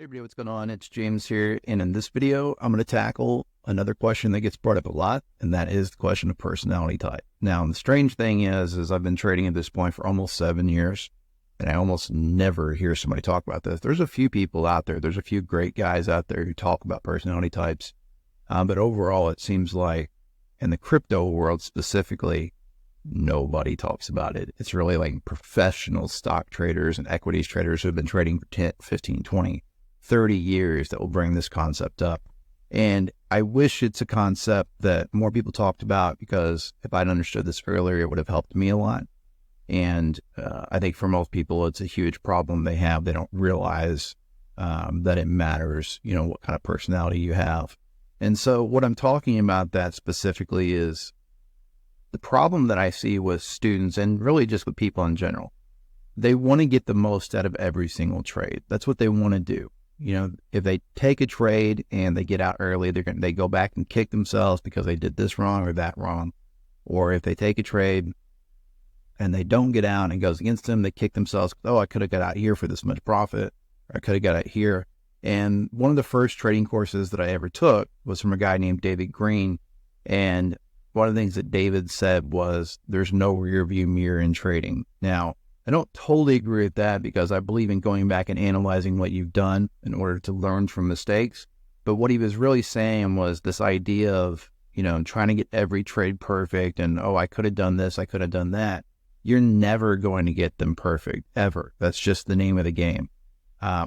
Hey everybody, what's going on? It's James here, and in this video, I'm going to tackle another question that gets brought up a lot, and that is the question of personality type. Now, the strange thing is I've been trading at this point for almost 7 years, and I almost never hear somebody talk about this. There's a few people out there, there's a few great guys out there who talk about personality types, but overall, it seems like in the crypto world specifically, nobody talks about it. It's really like professional stock traders and equities traders who have been trading for 10, 15, 20, 30 years that will bring this concept up. And I wish it's a concept that more people talked about, because if I'd understood this earlier, it would have helped me a lot. And I think for most people, it's a huge problem they have. They don't realize that it matters, what kind of personality you have. And so what I'm talking about that specifically is the problem that I see with students, and really just with people in general. They want to get the most out of every single trade. That's what they want to do. If they take a trade and they get out early, they go back and kick themselves because they did this wrong or that wrong. Or if they take a trade and they don't get out and it goes against them, they kick themselves. Oh, I could have got out here for this much profit, or I could have got out here. And one of the first trading courses that I ever took was from a guy named David Green. And one of the things that David said was, there's no rear view mirror in trading. Now, I don't totally agree with that, because I believe in going back and analyzing what you've done in order to learn from mistakes. But what he was really saying was this idea of, trying to get every trade perfect and, oh, I could have done this, I could have done that. You're never going to get them perfect, ever. That's just the name of the game. I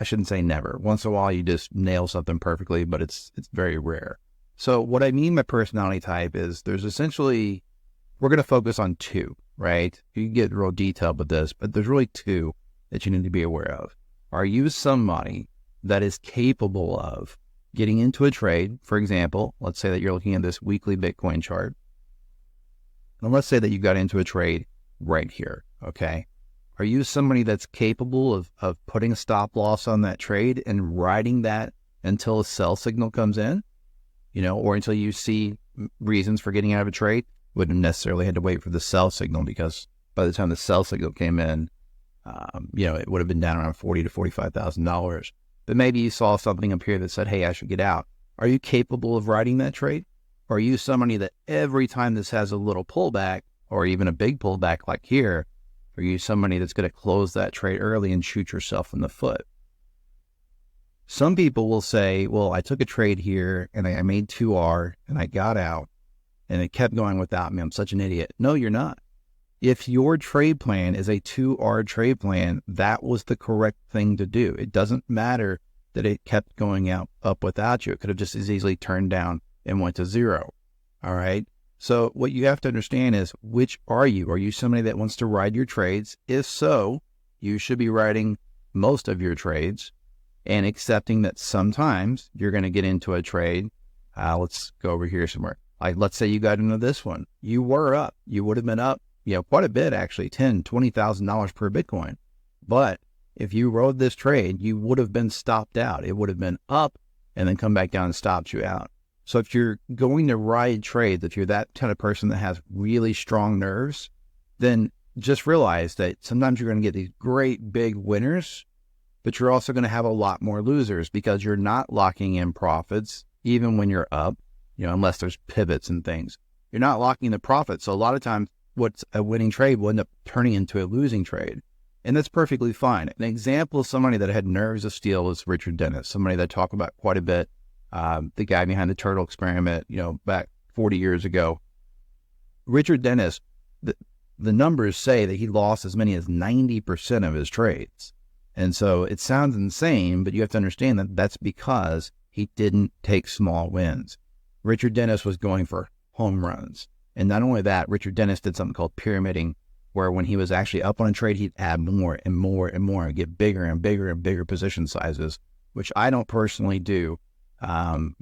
shouldn't say never. Once in a while, you just nail something perfectly, but it's very rare. So what I mean by personality type is there's essentially, we're going to focus on two. Right? You can get real detailed with this, but there's really two that you need to be aware of. Are you somebody that is capable of getting into a trade? For example, let's say that you're looking at this weekly Bitcoin chart. And let's say that you got into a trade right here, okay? Are you somebody that's capable of putting a stop loss on that trade and riding that until a sell signal comes in, or until you see reasons for getting out of a trade? Wouldn't necessarily had to wait for the sell signal, because by the time the sell signal came in, it would have been down around $40,000 to $45,000. But maybe you saw something up here that said, hey, I should get out. Are you capable of riding that trade? Or are you somebody that every time this has a little pullback, or even a big pullback like here, are you somebody that's going to close that trade early and shoot yourself in the foot? Some people will say, well, I took a trade here and I made 2R and I got out, and it kept going without me. I'm such an idiot. No, you're not. If your trade plan is a 2R trade plan, that was the correct thing to do. It doesn't matter that it kept going up without you. It could have just as easily turned down and went to 0. All right. So what you have to understand is, which are you? Are you somebody that wants to ride your trades? If so, you should be riding most of your trades and accepting that sometimes you're going to get into a trade. Let's go over here somewhere. Like, let's say you got into this one. You were up. You would have been up, quite a bit, actually, $10,000, $20,000 per Bitcoin. But if you rode this trade, you would have been stopped out. It would have been up and then come back down and stopped you out. So if you're going to ride trades, if you're that kind of person that has really strong nerves, then just realize that sometimes you're going to get these great big winners, but you're also going to have a lot more losers, because you're not locking in profits even when you're up. Unless there's pivots and things, you're not locking the profit. So a lot of times what's a winning trade will end up turning into a losing trade. And that's perfectly fine. An example of somebody that had nerves of steel is Richard Dennis, somebody that I talk about quite a bit. The guy behind the turtle experiment, back 40 years ago. Richard Dennis, the numbers say that he lost as many as 90% of his trades. And so it sounds insane, but you have to understand that that's because he didn't take small wins. Richard Dennis was going for home runs. And not only that, Richard Dennis did something called pyramiding, where when he was actually up on a trade, he'd add more and more and more and get bigger and bigger and bigger position sizes, which I don't personally do,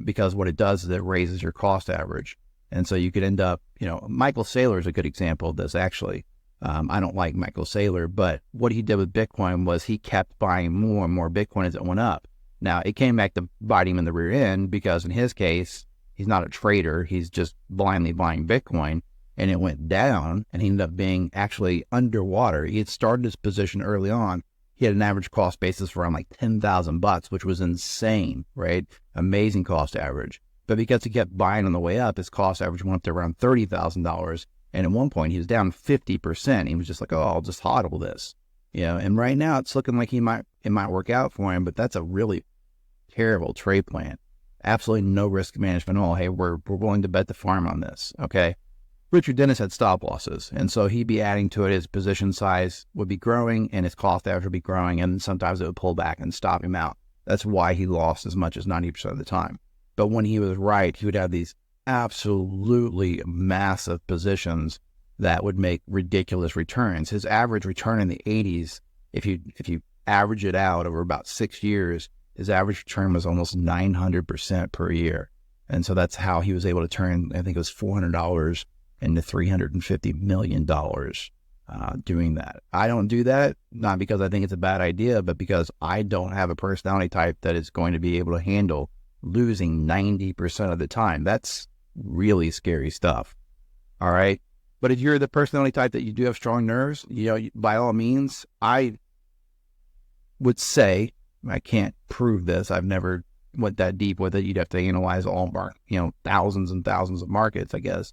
because what it does is it raises your cost average. And so you could end up, Michael Saylor is a good example of this, actually. I don't like Michael Saylor, but what he did with Bitcoin was he kept buying more and more Bitcoin as it went up. Now, it came back to bite him in the rear end, because in his case, he's not a trader. He's just blindly buying Bitcoin. and it went down, and he ended up being actually underwater. He had started his position early on, he had an average cost basis around like $10,000, which was insane, right? Amazing cost average. But because he kept buying on the way up, his cost average went up to around $30,000. And at one point he was down 50%. He was just like, oh, I'll just hodl this, and right now it's looking like it might work out for him, but that's a really terrible trade plan. Absolutely no risk management at all. Hey, we're willing to bet the farm on this. Okay. Richard Dennis had stop losses, and so he'd be adding to it. His position size would be growing and his cost average would be growing, and sometimes it would pull back and stop him out. That's why he lost as much as 90% of the time. But when he was right, he would have these absolutely massive positions that would make ridiculous returns. His average return in the 80s, if you average it out over about 6 years, his average return was almost 900% per year. And so that's how he was able to turn, I think it was $400 into $350 million doing that. I don't do that, not because I think it's a bad idea, but because I don't have a personality type that is going to be able to handle losing 90% of the time. That's really scary stuff. All right. But if you're the personality type that you do have strong nerves, by all means, I would say, I can't prove this, I've never went that deep with it. You'd have to analyze all thousands and thousands of markets, I guess.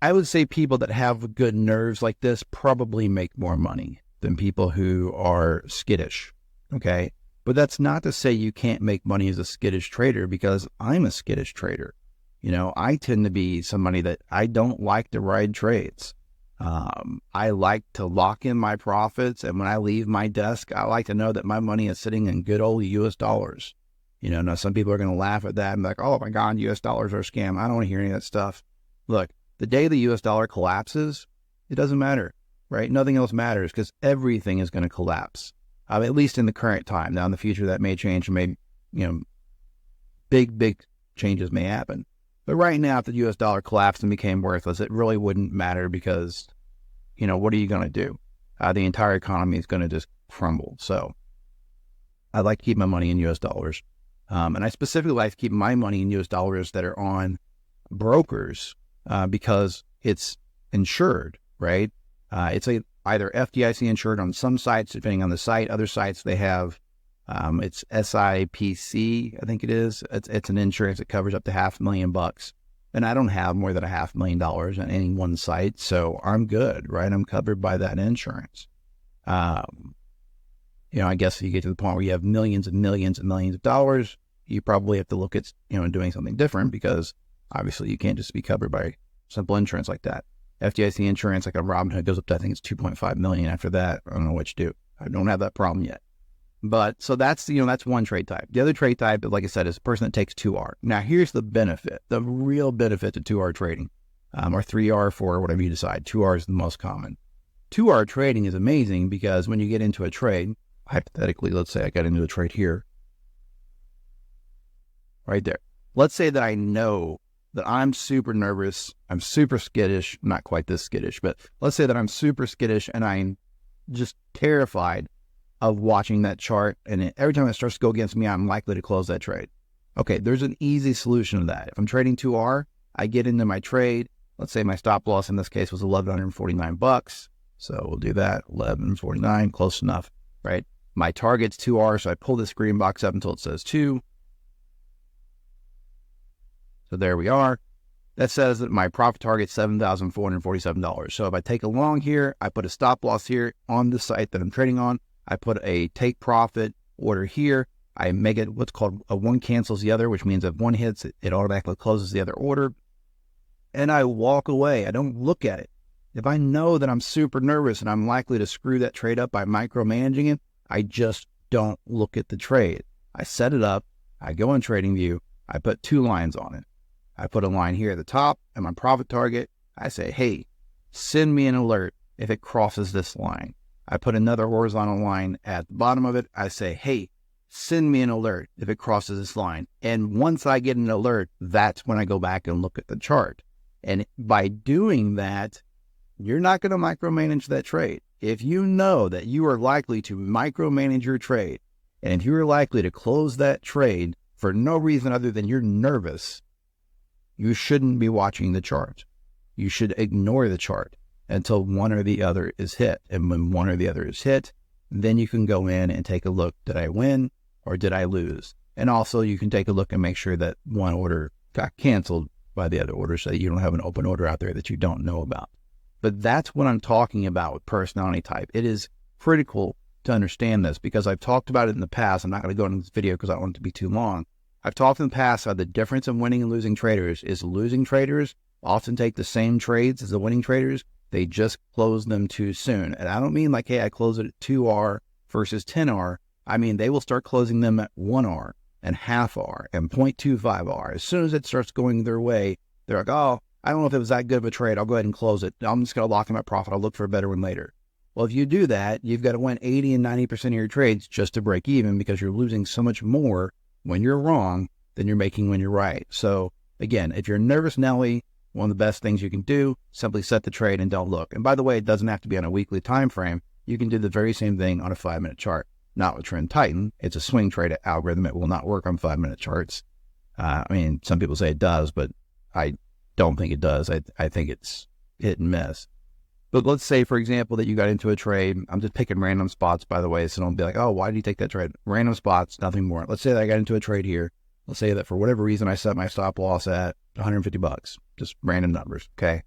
I would say people that have good nerves like this probably make more money than people who are skittish. Okay. But that's not to say you can't make money as a skittish trader, because I'm a skittish trader. I tend to be somebody that I don't like to ride trades. I like to lock in my profits. And when I leave my desk, I like to know that my money is sitting in good old US dollars. Now some people are going to laugh at that and be like, oh my God, US dollars are a scam. I don't want to hear any of that stuff. Look, the day the US dollar collapses, it doesn't matter, right? Nothing else matters, because everything is going to collapse. At least in the current time. Now in the future that may change, big changes may happen. But right now, if the US dollar collapsed and became worthless, it really wouldn't matter, because, what are you going to do? The entire economy is going to just crumble. So I like to keep my money in US dollars. And I specifically like to keep my money in US dollars that are on brokers, because it's insured, right? It's either FDIC insured on some sites, depending on the site. Other sites, they have, it's SIPC, I think it is. It's an insurance that covers up to $500,000. And I don't have more than $500,000 on any one site. So I'm good, right? I'm covered by that insurance. I guess if you get to the point where you have millions and millions and millions of dollars, you probably have to look at, doing something different, because obviously you can't just be covered by simple insurance like that. FDIC insurance, like a Robinhood, goes up to, I think it's $2.5 million. After that, I don't know what you do. I don't have that problem yet. But so that's one trade type. The other trade type, like I said, is a person that takes 2R. Now here's the benefit, the real benefit to 2R trading, or 3R, 4R, whatever you decide. 2R is the most common. 2R trading is amazing, because when you get into a trade, hypothetically, let's say I got into a trade here, right there. Let's say that I know that I'm super nervous, I'm super skittish, not quite this skittish, but let's say that I'm super skittish and I'm just terrified of watching that chart, and every time it starts to go against me, I'm likely to close that trade. Okay, there's an easy solution to that. If I'm trading 2R, I get into my trade. Let's say my stop loss in this case was $1,149. So we'll do that, $1,149, close enough, right? My target's 2R, so I pull this green box up until it says 2. So there we are. That says that my profit target is $7,447. So if I take a long here, I put a stop loss here on the site that I'm trading on. I put a take profit order here. I make it what's called a one cancels the other, which means if one hits, it automatically closes the other order. And I walk away. I don't look at it. If I know that I'm super nervous and I'm likely to screw that trade up by micromanaging it, I just don't look at the trade. I set it up. I go on TradingView. I put 2 lines on it. I put a line here at the top and my profit target. I say, hey, send me an alert if it crosses this line. I put another horizontal line at the bottom of it. I say, hey, send me an alert if it crosses this line. And once I get an alert, that's when I go back and look at the chart. And by doing that, you're not going to micromanage that trade. If you know that you are likely to micromanage your trade, and if you're likely to close that trade for no reason other than you're nervous, you shouldn't be watching the chart. You should ignore the chart until one or the other is hit. And when one or the other is hit, Then you can go in and take a look. Did I win or did I lose? And also you can take a look and make sure that one order got canceled by the other order so that you don't have an open order out there that you don't know about. But that's what I'm talking about with personality type. It is critical to understand this because I've talked about it in the past. I'm not going to go into this video because I don't want it to be too long. I've talked in the past about the difference in winning and losing traders is losing traders often take the same trades as the winning traders. They just close them too soon. And I don't mean like, hey, I close it at 2R versus 10R. I mean, they will start closing them at 1R and half R and 0.25R. As soon as it starts going their way, they're like, oh, I don't know if it was that good of a trade. I'll go ahead and close it. I'm just going to lock in my profit. I'll look for a better one later. Well, if you do that, you've got to win 80 and 90% of your trades just to break even because you're losing so much more when you're wrong than you're making when you're right. So again, if you're nervous Nelly, one of the best things you can do, simply set the trade and don't look. And by the way, it doesn't have to be on a weekly time frame. You can do the very same thing on a 5-minute chart. Not with Trend Titan. It's a swing trade algorithm. It will not work on 5-minute charts. I mean, some people say it does, but I don't think it does. I think it's hit and miss. But let's say, for example, that you got into a trade. I'm just picking random spots, by the way, so don't be like, oh, why did you take that trade? Random spots, nothing more. Let's say that I got into a trade here. Let's say that for whatever reason, I set my stop loss at $150, just random numbers, okay?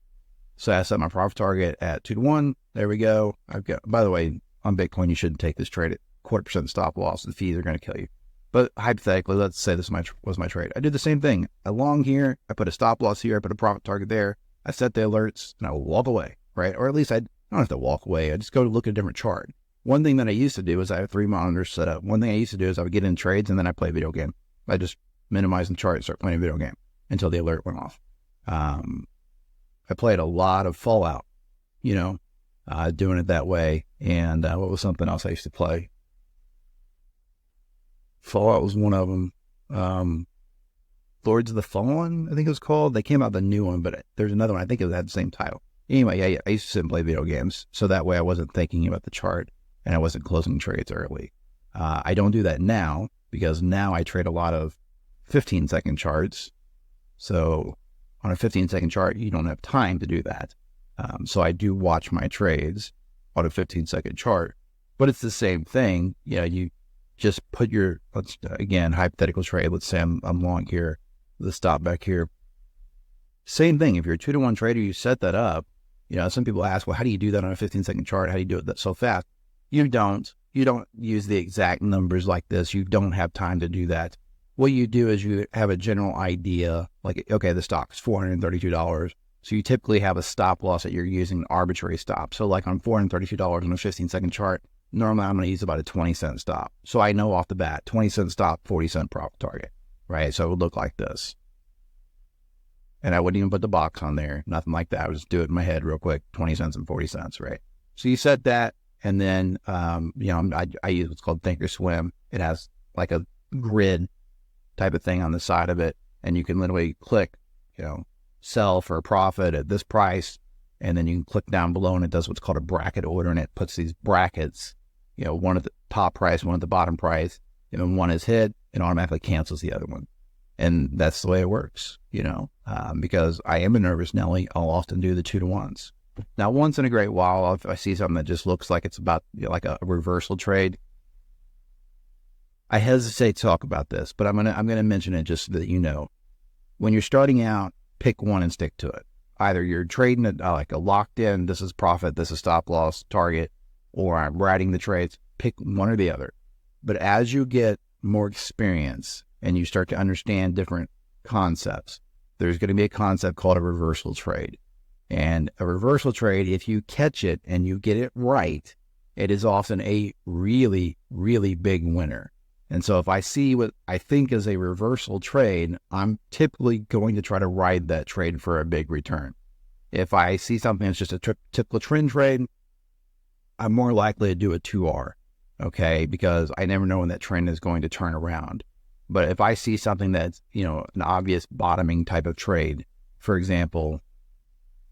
So I set my profit target at 2-to-1. There we go. I've got, by the way, on Bitcoin, you shouldn't take this trade at 0.25% stop loss. The fees are going to kill you. But hypothetically, let's say this was my trade. I did the same thing. Along here, I put a stop loss here. I put a profit target there. I set the alerts, and I will walk away, right? Or at least I don't have to walk away. I just go to look at a different chart. One thing that I used to do is I have 3 monitors set up. One thing I used to do is I would get in trades, and then I play a video game. I just minimize the chart and start playing a video game until the alert went off. I played a lot of Fallout, doing it that way. And what was something else I used to play? Fallout was one of them. Lords of the Fallen, I think it was called. They came out with a new one, but there's another one. I think it had the same title. Anyway, yeah, I used to sit and play video games. So that way I wasn't thinking about the chart and I wasn't closing trades early. I don't do that now because now I trade a lot of 15-second charts. So on a 15-second chart, you don't have time to do that. So I do watch my trades on a 15-second chart, but it's the same thing. Yeah, you just put your, again, hypothetical trade. Let's say I'm long here, the stop back here. Same thing. If you're a 2-to-1 trader, you set that up. Some people ask, well, how do you do that on a 15-second chart? How do you do it that so fast? You don't use the exact numbers like this. You don't have time to do that. What you do is you have a general idea, like, okay, the stock is $432. So you typically have a stop loss that you're using, an arbitrary stop. So like on $432 on a 15-second chart, normally I'm going to use about a 20-cent stop. So I know off the bat, 20-cent stop, 40-cent profit target, right? So it would look like this. And I wouldn't even put the box on there, nothing like that. I would just do it in my head real quick, 20 cents and 40 cents, right? So you set that, and then, I use what's called Thinkorswim. It has like a grid type of thing on the side of it, and you can literally click, sell for a profit at this price, and then you can click down below, and it does what's called a bracket order, and it puts these brackets, one at the top price, one at the bottom price, and when one is hit, it automatically cancels the other one. And that's the way it works, because I am a nervous Nelly. I'll often do the 2-to-1s. Now, once in a great while, if I see something that just looks like it's about like a reversal trade, I hesitate to talk about this, but I'm gonna mention it just so that when you're starting out, pick one and stick to it. Either you're trading it like a locked in, this is profit, this is stop loss target, or I'm writing the trades. Pick one or the other. But as you get more experience and you start to understand different concepts, there's going to be a concept called a reversal trade. And a reversal trade, if you catch it and you get it right, it is often a really, really big winner. And so if I see what I think is a reversal trade, I'm typically going to try to ride that trade for a big return. If I see something that's just a typical trend trade, I'm more likely to do a 2R, okay? Because I never know when that trend is going to turn around. But if I see something that's, an obvious bottoming type of trade, for example,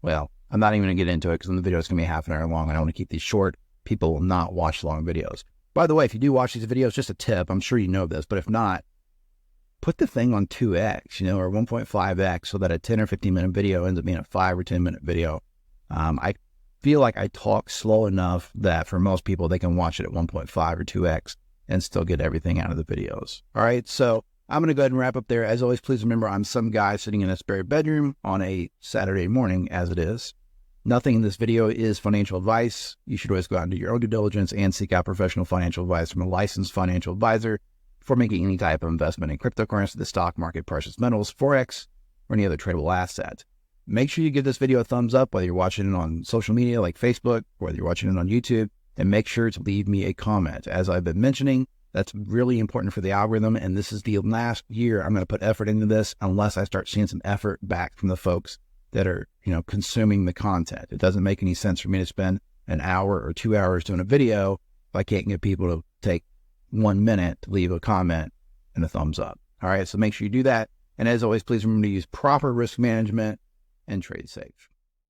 well, I'm not even going to get into it because the video is going to be half an hour long. I don't want to keep these short. People will not watch long videos. By the way, if you do watch these videos, just a tip, I'm sure you know this, but if not, put the thing on 2x, or 1.5x so that a 10 or 15 minute video ends up being a 5 or 10 minute video. I feel like I talk slow enough that for most people, they can watch it at 1.5 or 2x and still get everything out of the videos. All right, so I'm going to go ahead and wrap up there. As always, please remember I'm some guy sitting in a spare bedroom on a Saturday morning, as it is. Nothing in this video is financial advice. You should always go out and do your own due diligence and seek out professional financial advice from a licensed financial advisor before making any type of investment in cryptocurrency, the stock market, precious metals, Forex, or any other tradable asset. Make sure you give this video a thumbs up, whether you're watching it on social media like Facebook, or whether you're watching it on YouTube, and make sure to leave me a comment. As I've been mentioning, that's really important for the algorithm, and this is the last year I'm going to put effort into this unless I start seeing some effort back from the folks that are, consuming the content. It doesn't make any sense for me to spend an hour or 2 hours doing a video if I can't get people to take 1 minute to leave a comment and a thumbs up. All right, so make sure you do that. And as always, please remember to use proper risk management and trade safe.